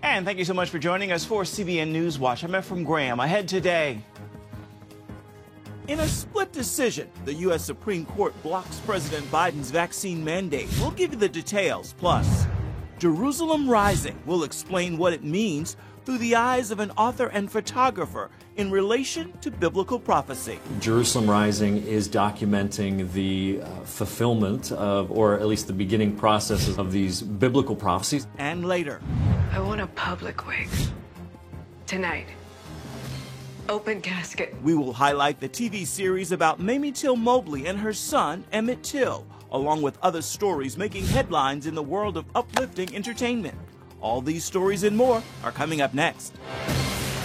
And thank you so much for joining us for CBN NewsWatch. I'm Ephraim Graham. Ahead today. In a split decision, the U.S. Supreme Court blocks President Biden's vaccine mandate. We'll give you the details. Plus, Jerusalem Rising will explain what it means through the eyes of an author and photographer in relation to biblical prophecy. Jerusalem Rising is documenting the fulfillment of, or at least the beginning processes of these biblical prophecies. And later, I want a public wake. Tonight. Open casket. We will highlight the TV series about Mamie Till Mobley and her son, Emmett Till, along with other stories making headlines in the world of uplifting entertainment. All these stories and more are coming up next.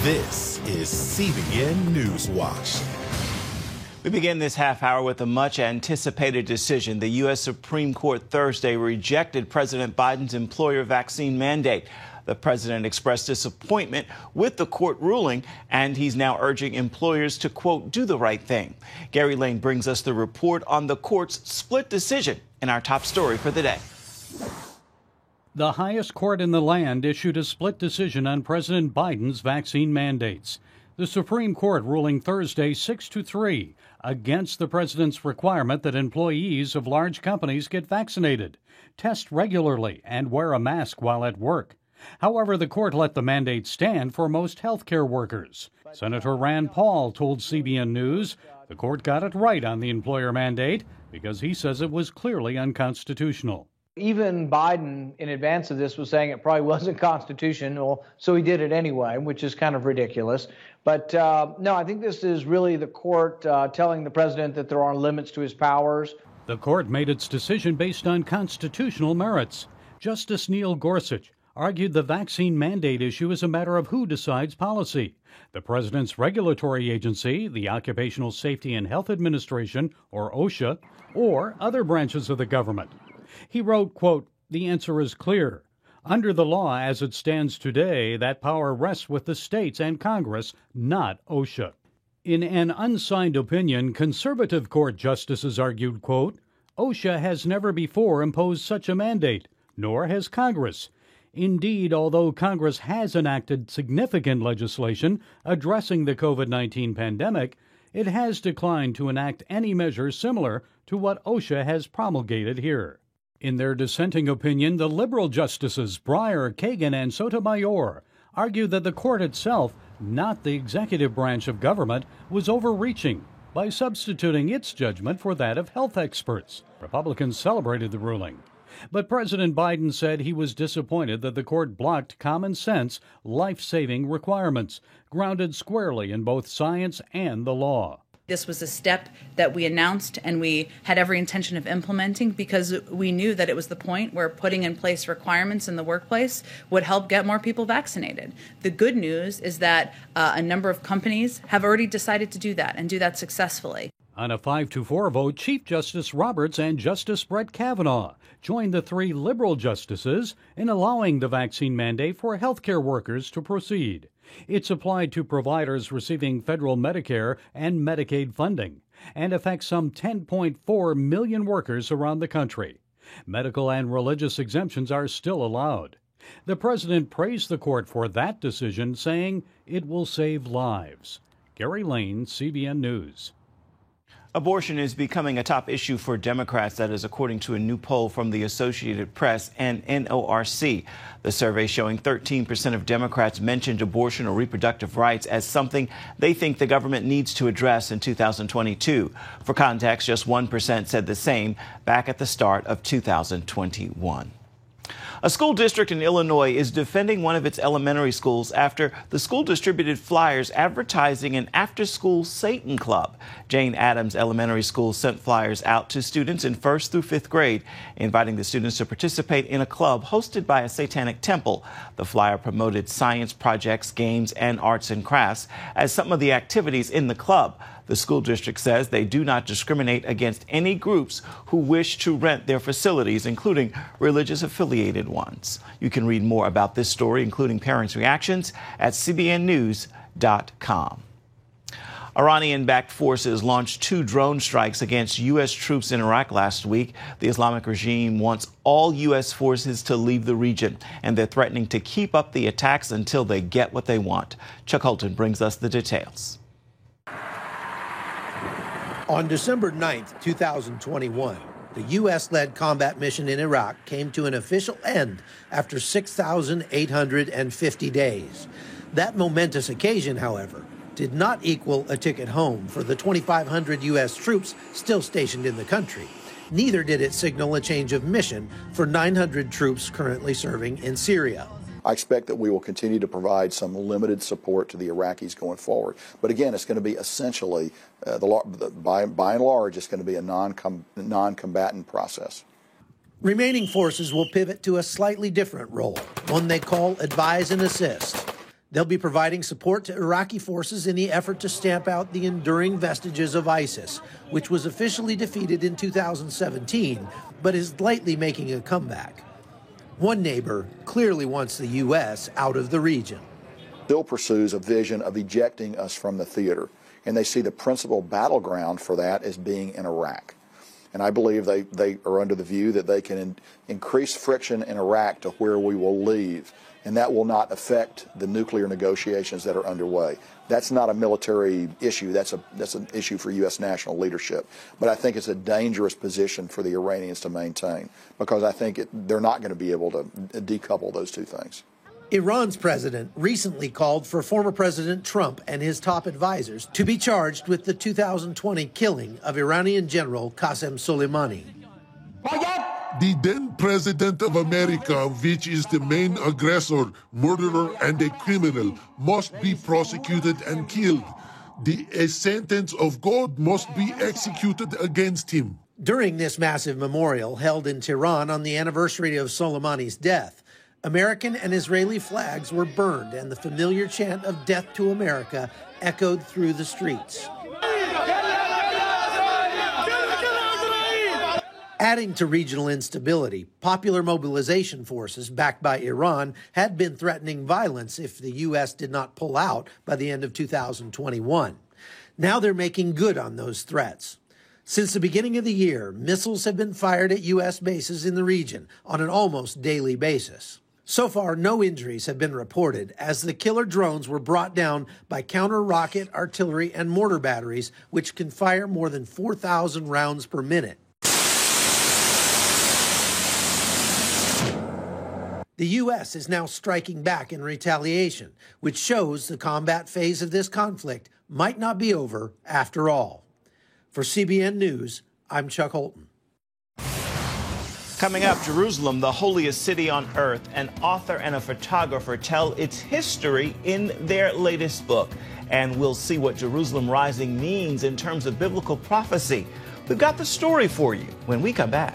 This is CBN NewsWatch. We begin this half hour with a much anticipated decision. The U.S. Supreme Court Thursday rejected President Biden's employer vaccine mandate. The president expressed disappointment with the court ruling, and he's now urging employers to, quote, do the right thing. Gary Lane brings us the report on the court's split decision in our top story for the day. The highest court in the land issued a split decision on President Biden's vaccine mandates. The Supreme Court ruling Thursday 6-3 against the president's requirement that employees of large companies get vaccinated, test regularly, and wear a mask while at work. However, the court let the mandate stand for most healthcare workers. Senator Rand Paul told CBN News the court got it right on the employer mandate because he says it was clearly unconstitutional. Even Biden, in advance of this, was saying it probably wasn't constitutional, so he did it anyway, which is kind of ridiculous. But no, I think this is really the court telling the president that there are limits to his powers. The court made its decision based on constitutional merits. Justice Neil Gorsuch argued the vaccine mandate issue is a matter of who decides policy. The president's regulatory agency, the Occupational Safety and Health Administration, or OSHA, or other branches of the government. He wrote, quote, the answer is clear. Under the law as it stands today, that power rests with the states and Congress, not OSHA. In an unsigned opinion, conservative court justices argued, quote, OSHA has never before imposed such a mandate, nor has Congress. Indeed, although Congress has enacted significant legislation addressing the COVID-19 pandemic, it has declined to enact any measure similar to what OSHA has promulgated here. In their dissenting opinion, the liberal justices Breyer, Kagan, and Sotomayor argued that the court itself, not the executive branch of government, was overreaching by substituting its judgment for that of health experts. Republicans celebrated the ruling. But President Biden said he was disappointed that the court blocked common sense, life-saving requirements, grounded squarely in both science and the law. This was a step that we announced and we had every intention of implementing because we knew that it was the point where putting in place requirements in the workplace would help get more people vaccinated. The good news is that a number of companies have already decided to do that and do that successfully. On a 5-4 vote, Chief Justice Roberts and Justice Brett Kavanaugh joined the three liberal justices in allowing the vaccine mandate for healthcare workers to proceed. It's applied to providers receiving federal Medicare and Medicaid funding and affects some 10.4 million workers around the country. Medical and religious exemptions are still allowed. The president praised the court for that decision, saying it will save lives. Gary Lane, CBN News. Abortion is becoming a top issue for Democrats. That is according to a new poll from the Associated Press and NORC. The survey showing 13% of Democrats mentioned abortion or reproductive rights as something they think the government needs to address in 2022. For context, just 1% said the same back at the start of 2021. A school district in Illinois is defending one of its elementary schools after the school distributed flyers advertising an after-school Satan club. Jane Addams Elementary School sent flyers out to students in 1st through 5th grade, inviting the students to participate in a club hosted by a satanic temple. The flyer promoted science projects, games, and arts and crafts as some of the activities in the club. The school district says they do not discriminate against any groups who wish to rent their facilities, including religious-affiliated ones. You can read more about this story, including parents' reactions, at cbnnews.com. Iranian-backed forces launched 2 drone strikes against U.S. troops in Iraq last week. The Islamic regime wants all U.S. forces to leave the region, and they're threatening to keep up the attacks until they get what they want. Chuck Holton brings us the details. On December 9th, 2021, the U.S.-led combat mission in Iraq came to an official end after 6,850 days. That momentous occasion, however, did not equal a ticket home for the 2,500 U.S. troops still stationed in the country. Neither did it signal a change of mission for 900 troops currently serving in Syria. I expect that we will continue to provide some limited support to the Iraqis going forward. But again, it's going to be essentially, by and large, it's going to be a non-combatant process. Remaining forces will pivot to a slightly different role, one they call advise and assist. They'll be providing support to Iraqi forces in the effort to stamp out the enduring vestiges of ISIS, which was officially defeated in 2017, but is lightly making a comeback. One neighbor clearly wants the U.S. out of the region. Still pursues a vision of ejecting us from the theater, and they see the principal battleground for that as being in Iraq. And I believe they are under the view that they can increase friction in Iraq to where we will leave, and that will not affect the nuclear negotiations that are underway. That's not a military issue. That's an issue for U.S. national leadership. But I think it's a dangerous position for the Iranians to maintain, because I think they're not going to be able to decouple those two things. Iran's president recently called for former President Trump and his top advisors to be charged with the 2020 killing of Iranian General Qasem Soleimani. The then President of America, which is the main aggressor, murderer, and a criminal, must be prosecuted and killed. A sentence of God must be executed against him. During this massive memorial held in Tehran on the anniversary of Soleimani's death, American and Israeli flags were burned, and the familiar chant of "Death to America" echoed through the streets. Adding to regional instability, popular mobilization forces backed by Iran had been threatening violence if the U.S. did not pull out by the end of 2021. Now they're making good on those threats. Since the beginning of the year, missiles have been fired at U.S. bases in the region on an almost daily basis. So far, no injuries have been reported, as the killer drones were brought down by counter-rocket, artillery, and mortar batteries, which can fire more than 4,000 rounds per minute. The U.S. is now striking back in retaliation, which shows the combat phase of this conflict might not be over after all. For CBN News, I'm Chuck Holton. Coming up, Jerusalem, the holiest city on earth. An author and a photographer tell its history in their latest book. And we'll see what Jerusalem Rising means in terms of biblical prophecy. We've got the story for you when we come back.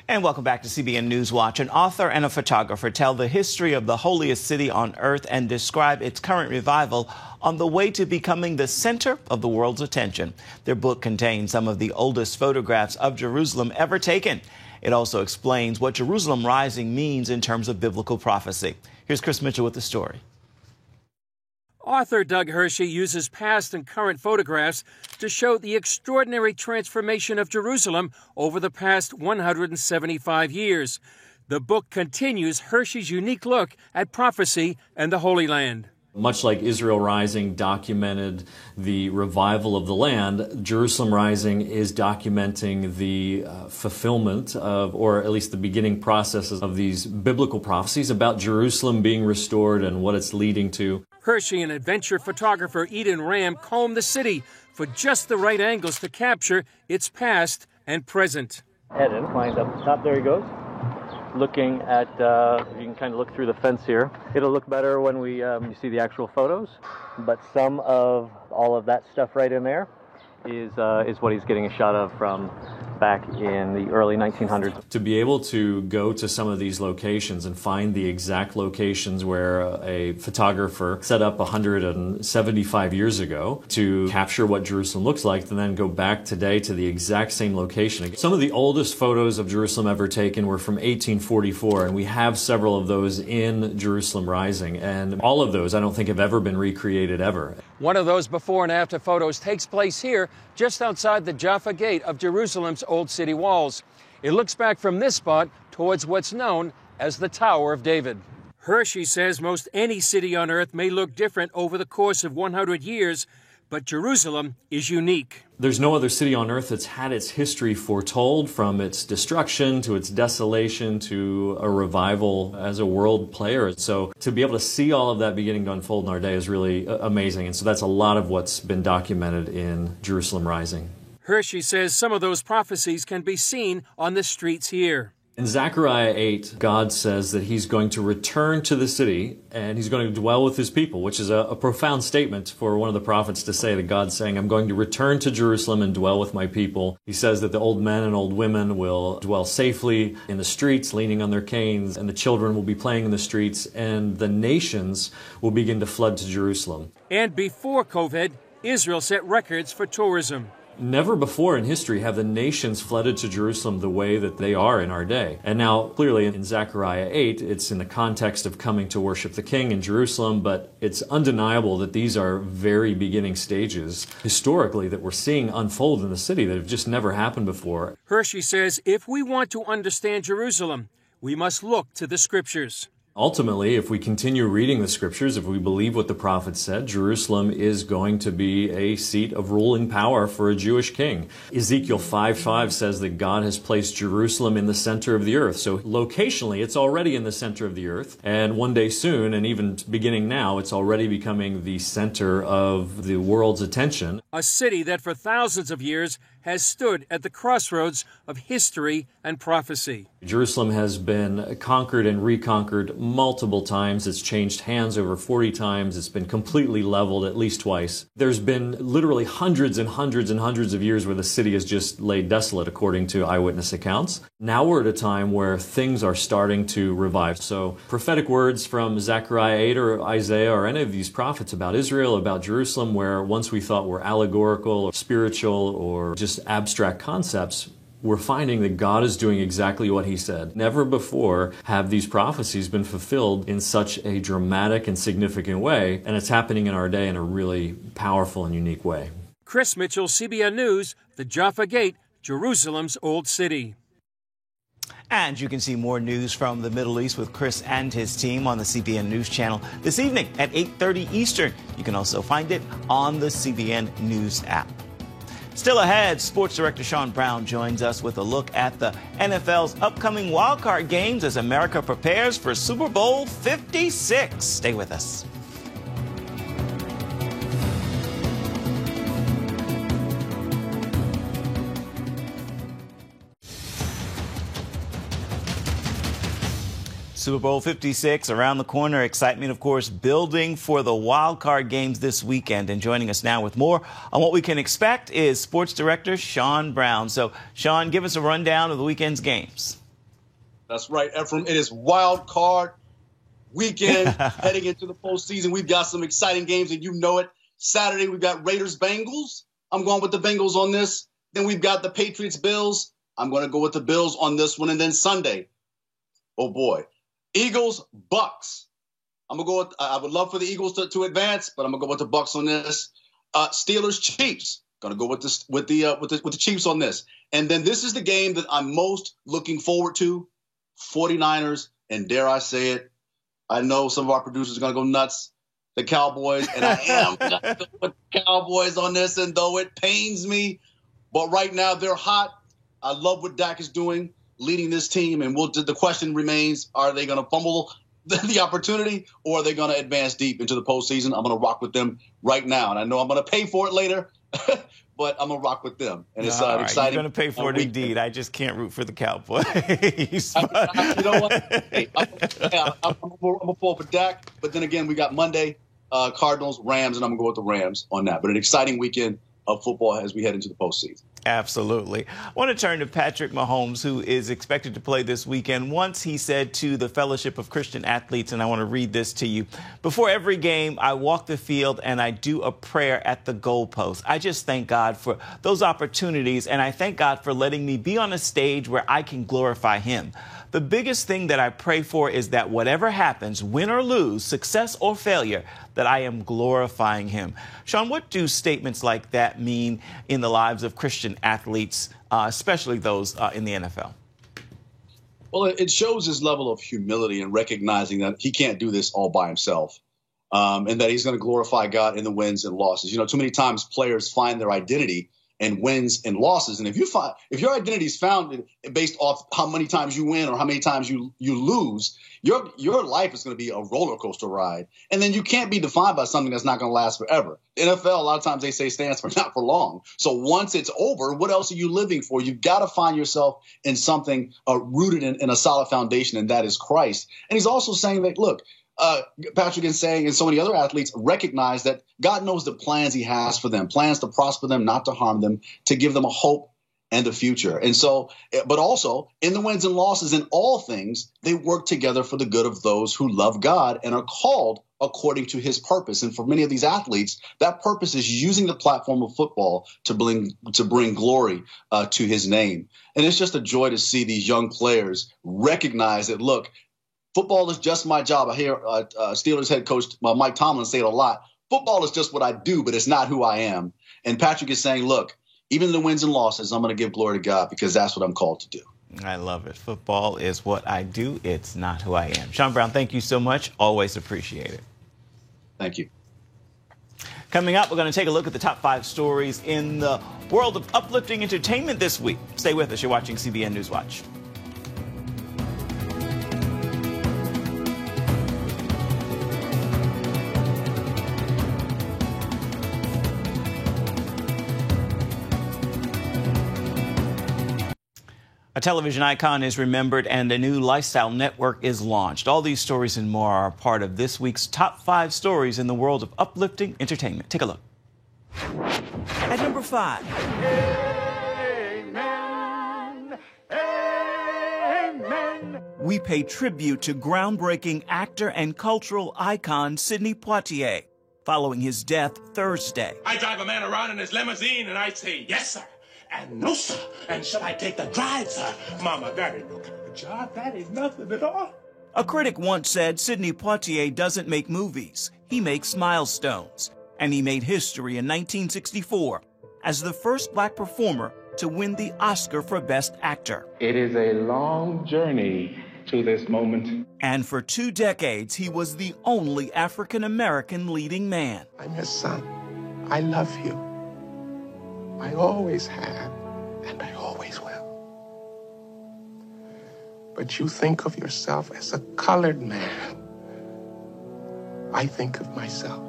And welcome back to CBN NewsWatch. An author and a photographer tell the history of the holiest city on earth and describe its current revival on the way to becoming the center of the world's attention. Their book contains some of the oldest photographs of Jerusalem ever taken. It also explains what Jerusalem Rising means in terms of biblical prophecy. Here's Chris Mitchell with the story. Author Doug Hershey uses past and current photographs to show the extraordinary transformation of Jerusalem over the past 175 years. The book continues Hershey's unique look at prophecy and the Holy Land. Much like Israel Rising documented the revival of the land, Jerusalem Rising is documenting the fulfillment of, or at least the beginning processes of these biblical prophecies about Jerusalem being restored and what it's leading to. Hershey and adventure photographer Eden Ram comb the city for just the right angles to capture its past and present. Eden climbs up the top. There he goes. Looking at, you can kind of look through the fence here. It'll look better when you see the actual photos, but some of all of that stuff right in there is what he's getting a shot of from back in the early 1900s. To be able to go to some of these locations and find the exact locations where a photographer set up 175 years ago to capture what Jerusalem looks like, and then go back today to the exact same location. Some of the oldest photos of Jerusalem ever taken were from 1844, and we have several of those in Jerusalem Rising, and all of those I don't think have ever been recreated ever. One of those before and after photos takes place here, just outside the Jaffa Gate of Jerusalem's old city walls. It looks back from this spot towards what's known as the Tower of David. Hershey says most any city on earth may look different over the course of 100 years, but Jerusalem is unique. There's no other city on earth that's had its history foretold, from its destruction to its desolation to a revival as a world player. So to be able to see all of that beginning to unfold in our day is really amazing. And so that's a lot of what's been documented in Jerusalem Rising. Hershey says some of those prophecies can be seen on the streets here. In Zechariah 8, God says that he's going to return to the city and he's going to dwell with his people, which is a profound statement for one of the prophets to say, that God's saying, I'm going to return to Jerusalem and dwell with my people. He says that the old men and old women will dwell safely in the streets, leaning on their canes, and the children will be playing in the streets, and the nations will begin to flood to Jerusalem. And before COVID, Israel set records for tourism. Never before in history have the nations flooded to Jerusalem the way that they are in our day. And now, clearly, in Zechariah 8, it's in the context of coming to worship the King in Jerusalem, but it's undeniable that these are very beginning stages, historically, that we're seeing unfold in the city that have just never happened before. Hershey says if we want to understand Jerusalem, we must look to the Scriptures. Ultimately, if we continue reading the Scriptures, if we believe what the prophet said, Jerusalem is going to be a seat of ruling power for a Jewish king. Ezekiel 5:5 says that God has placed Jerusalem in the center of the earth. So locationally, it's already in the center of the earth. And one day soon, and even beginning now, it's already becoming the center of the world's attention. A city that for thousands of years has stood at the crossroads of history and prophecy. Jerusalem has been conquered and reconquered multiple times. It's changed hands over 40 times. It's been completely leveled at least twice. There's been literally hundreds and hundreds and hundreds of years where the city has just laid desolate, according to eyewitness accounts. Now we're at a time where things are starting to revive. So prophetic words from Zechariah 8 or Isaiah or any of these prophets about Israel, about Jerusalem, where once we thought were allegorical or spiritual or just abstract concepts, we're finding that God is doing exactly what he said. Never before have these prophecies been fulfilled in such a dramatic and significant way, and it's happening in our day in a really powerful and unique way. Chris Mitchell, CBN News, the Jaffa Gate, Jerusalem's old city. And you can see more news from the Middle East with Chris and his team on the CBN News Channel this evening at 8:30 Eastern. You can also find it on the CBN News app. Still ahead, Sports Director Sean Brown joins us with a look at the NFL's upcoming wildcard games as America prepares for Super Bowl 56. Stay with us. Super Bowl 56 around the corner. Excitement, of course, building for the wild card games this weekend. And joining us now with more on what we can expect is Sports Director Sean Brown. So, Sean, give us a rundown of the weekend's games. That's right, Ephraim. It is wild card weekend heading into the postseason. We've got some exciting games, and you know it. Saturday, we've got Raiders-Bengals. I'm going with the Bengals on this. Then we've got the Patriots-Bills. I'm going to go with the Bills on this one. And then Sunday, oh boy, Eagles, Bucks. I'm gonna go with, I would love for the Eagles to advance, but I'm gonna go with the Bucks on this. Steelers, Chiefs. Gonna go with the Chiefs on this. And then this is the game that I'm most looking forward to. 49ers, and dare I say it, I know some of our producers are gonna go nuts. The Cowboys, and I am gonna go with the Cowboys on this, and though it pains me, but right now they're hot. I love what Dak is doing, leading this team, and the question remains, are they going to fumble the opportunity, or are they going to advance deep into the postseason? I'm going to rock with them right now, and I know I'm going to pay for it later, but I'm going to rock with them. And it's exciting. You're going to pay for it indeed. I just can't root for the Cowboys. You know what? Hey, I'm going to fall for Dak, but then again, we got Monday, Cardinals, Rams, and I'm going to go with the Rams on that. But an exciting weekend of football as we head into the postseason. Absolutely. I want to turn to Patrick Mahomes, who is expected to play this weekend. Once he said to the Fellowship of Christian Athletes, and I want to read this to you, "Before every game, I walk the field and I do a prayer at the goalpost. I just thank God for those opportunities, and I thank God for letting me be on a stage where I can glorify him. The biggest thing that I pray for is that whatever happens, win or lose, success or failure, that I am glorifying him." Sean, what do statements like that mean in the lives of Christian athletes, especially those in the NFL? Well, it shows his level of humility and recognizing that he can't do this all by himself, and that he's going to glorify God in the wins and losses. You know, too many times players find their identity and wins and losses. And if your identity is found based off how many times you win or how many times you lose, your life is going to be a roller coaster ride. And then you can't be defined by something that's not going to last forever. The NFL, a lot of times they say, stands for not for long. So once it's over, what else are you living for? You've got to find yourself in something rooted in a solid foundation, and that is Christ. And he's also saying that, look, Patrick is saying, and so many other athletes recognize that God knows the plans he has for them, plans to prosper them, not to harm them, to give them a hope and a future. And so, but also in the wins and losses, in all things, they work together for the good of those who love God and are called according to his purpose. And for many of these athletes, that purpose is using the platform of football to bring glory to his name. And it's just a joy to see these young players recognize that, look, football is just my job. I hear Steelers head coach Mike Tomlin say it a lot. Football is just what I do, but it's not who I am. And Patrick is saying, look, even in the wins and losses, I'm going to give glory to God because that's what I'm called to do. I love it. Football is what I do. It's not who I am. Sean Brown, thank you so much. Always appreciate it. Thank you. Coming up, we're going to take a look at the top 5 stories in the world of uplifting entertainment this week. Stay with us. You're watching CBN NewsWatch. A television icon is remembered and a new lifestyle network is launched. All these stories and more are part of this week's top 5 stories in the world of uplifting entertainment. Take a look. At number 5. Amen. Amen. We pay tribute to groundbreaking actor and cultural icon Sidney Poitier following his death Thursday. I drive a man around in his limousine and I say, yes, sir. And no, sir. And shall I take the drive, sir? Mama, that ain't no kind of job. That ain't nothing at all. A critic once said Sidney Poitier doesn't make movies. He makes milestones. And he made history in 1964 as the first black performer to win the Oscar for Best Actor. It is a long journey to this moment. And for 2 decades, he was the only African-American leading man. I'm your son. I love you. I always have, and I always will. But you think of yourself as a colored man. I think of myself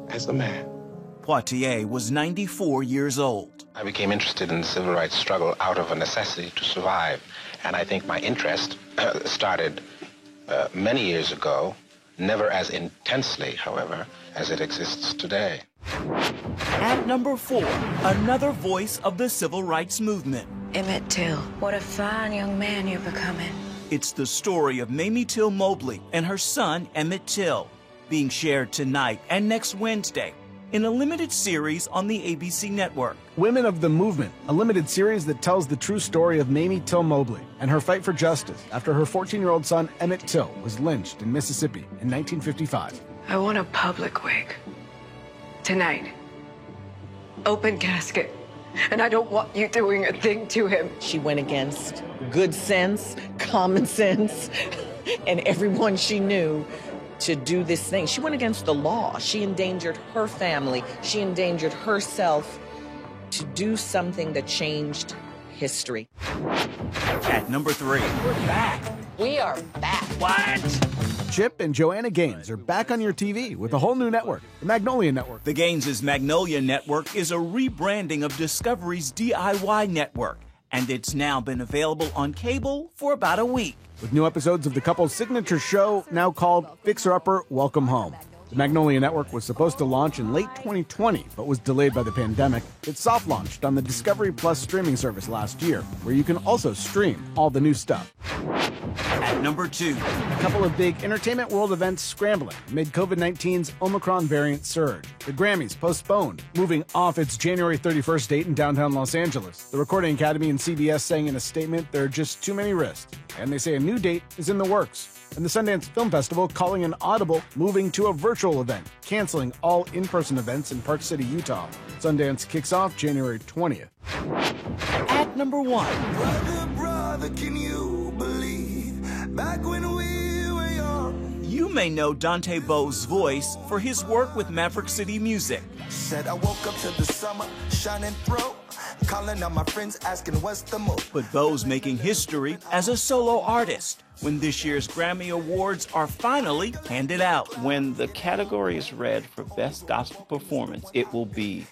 as a man. Poitier was 94 years old. I became interested in the civil rights struggle out of a necessity to survive. And I think my interest started many years ago, never as intensely, however, as it exists today. At number 4, another voice of the civil rights movement. Emmett Till, what a fine young man you're becoming. It's the story of Mamie Till Mobley and her son Emmett Till, being shared tonight and next Wednesday in a limited series on the ABC network. Women of the Movement, a limited series that tells the true story of Mamie Till Mobley and her fight for justice after her 14-year-old son Emmett Till was lynched in Mississippi in 1955. I want a public wake. Tonight. Open casket. And I don't want you doing a thing to him. She went against good sense, common sense, and everyone she knew to do this thing. She went against the law. She endangered her family. She endangered herself to do something that changed history. At number 3. We're back. We are back. What? Chip and Joanna Gaines are back on your TV with a whole new network, the Magnolia Network. The Gaines' Magnolia Network is a rebranding of Discovery's DIY network, and it's now been available on cable for about a week. With new episodes of the couple's signature show now called Fixer Upper Welcome Home. The Magnolia Network was supposed to launch in late 2020, but was delayed by the pandemic. It soft-launched on the Discovery Plus streaming service last year, where you can also stream all the new stuff. At number 2. A couple of big entertainment world events scrambling amid COVID-19's Omicron variant surge. The Grammys postponed, moving off its January 31st date in downtown Los Angeles. The Recording Academy and CBS saying in a statement there are just too many risks, and they say a new date is in the works. And the Sundance Film Festival calling an audible, moving to a virtual event, canceling all in-person events in Park City, Utah. Sundance kicks off January 20th. At number 1. Brother, can you believe back when we were young? You may know Dante Bowe's voice for his work with Maverick City Music. Said I woke up to the summer shining through, calling on my friends asking what's the move. But Bowe's making history as a solo artist when this year's Grammy Awards are finally handed out. When the category is read for Best Gospel Performance, it will be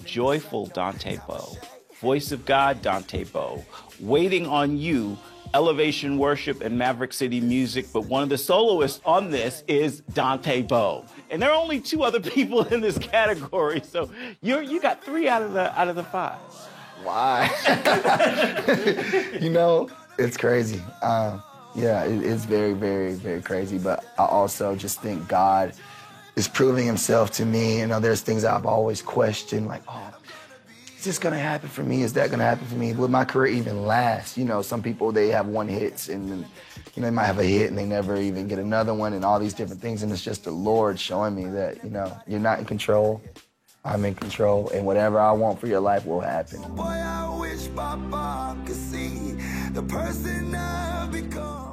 Joyful Dante Bowe, Voice of God Dante Bowe, Waiting on You, Elevation Worship, and Maverick City Music. But one of the soloists on this is Dante Bowe. And there are only 2 other people in this category, so you got 3 out of the 5. Why? It's crazy. It's very, very, very crazy. But I also just think God is proving himself to me. There's things I've always questioned, like, is this going to happen for me? Is that going to happen for me? Will my career even last? Some people, they have one hits and then, they might have a hit and they never even get another one and all these different things. And it's just the Lord showing me that, you're not in control. I'm in control. And whatever I want for your life will happen. Boy, I wish Papa could see the person I've become.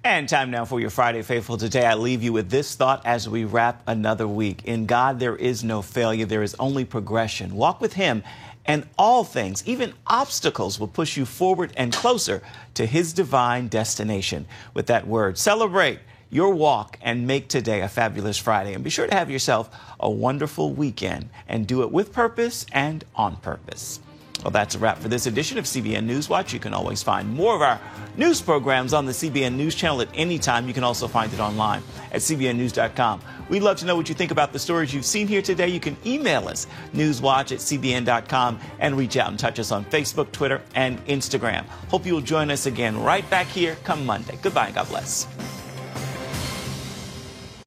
And time now for your Friday Faithful. Today, I leave you with this thought as we wrap another week. In God, there is no failure. There is only progression. Walk with him, and all things, even obstacles, will push you forward and closer to his divine destination. With that word, celebrate your walk and make today a fabulous Friday. And be sure to have yourself a wonderful weekend and do it with purpose and on purpose. Well, that's a wrap for this edition of CBN NewsWatch. You can always find more of our news programs on the CBN News Channel at any time. You can also find it online at cbnnews.com. We'd love to know what you think about the stories you've seen here today. You can email us, newswatch@cbn.com, and reach out and touch us on Facebook, Twitter, and Instagram. Hope you'll join us again right back here come Monday. Goodbye and God bless.